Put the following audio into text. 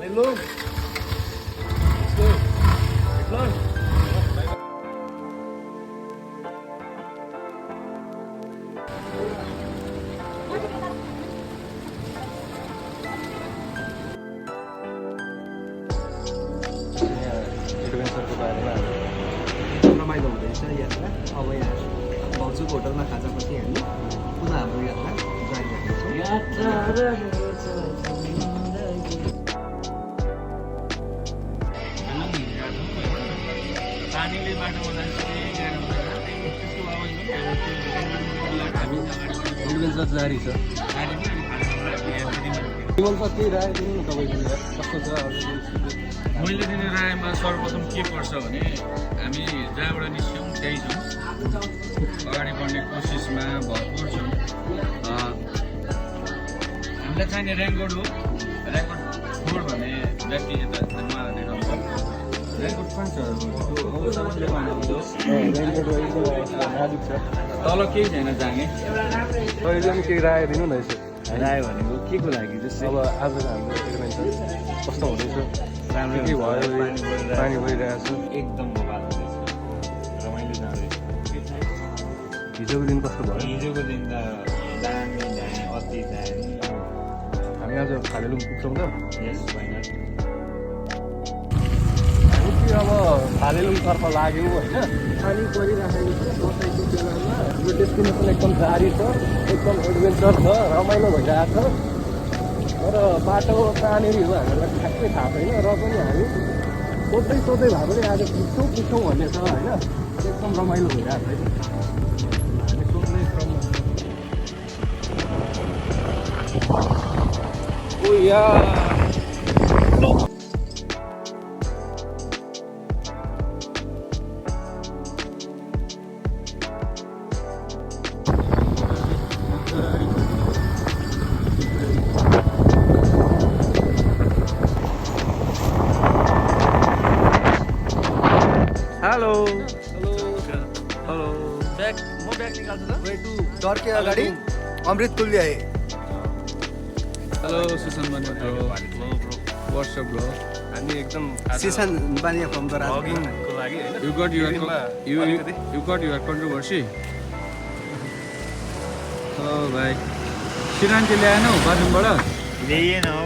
Vanilum. Let's go. Declan. एडभेन्चरको बारेमा रमाइलो हुँदैछ यात्रा। अब यहाँ भाउजूको होटलमा खाजापछि हामी पुनः हाम्रो यात्रा जारी राख्नेछौँ। हामी एडभेन्चर जारी छ। विमल सर केही राय दिनु न तपाईँको कस्तो छ मैले दिने रायमा सर्वप्रथम के पर्छ भने हामी जहाँबाट निस्क्यौँ त्यही छौँ, अगाडि बढ्ने कोसिसमा भरपुर छौँ। हामीलाई चाहिने ऱ्याङ्कोड हो, ऱ्याङ्कोड 4 भन्ने व्यक्ति यता उहाँलाई देखाउँछ। ऱ्याङ्कोड 5 तल केही छैन जाने। तपाईँले पनि केही राय दिनु न यसो। राय भनेको के को लागि जस्तै अब आजको हाम्रो एडभेन्चर कस्तो हुँदैछ, राम्रो के भयो, पानी भइरहेको छ, एकदम बवाल हुँदैछ, रमाइलो जाँदैछ। हिजोको दिन कस्तो भयो? हिजोको दिन त दामी अति दामी। हामी आज खालेलुङ पुग्छौँ त। यस होइन हामी चाहिँ अब खालेलुङतर्फ लाग्यौँ होइन। पानी परिराखेको छ दसैँको बेलामा। हाम्रो डेस्टिनेसन एकदम जारी छ, एकदम एडभेन्चर छ, रमाइलो भइरहेको छ। तर बाटो कहाँनिर हो हामीहरूलाई ठ्याक्कै थाहा छैन। र पनि हामी सोध्दै भए पनि आज पुग्छौँ भन्ने छ होइन। एकदम रमाइलो भइरहेको छ। हामी सोध्ने क्रममा Hello. Hello Back. म ब्याग निकाल्छु त। डरके अगाडि अमृत तुल्य है। हेलो सुसन बन्यो ब्रो। WhatsApp bro. हामी एकदम सिसन बानिया फ्रम द भ्लगिङको लागि हैन। You got your controversy. Hello भाइ सिरान्टी ल्याएनौ बाथरुमबाट? ल्याएन हौ।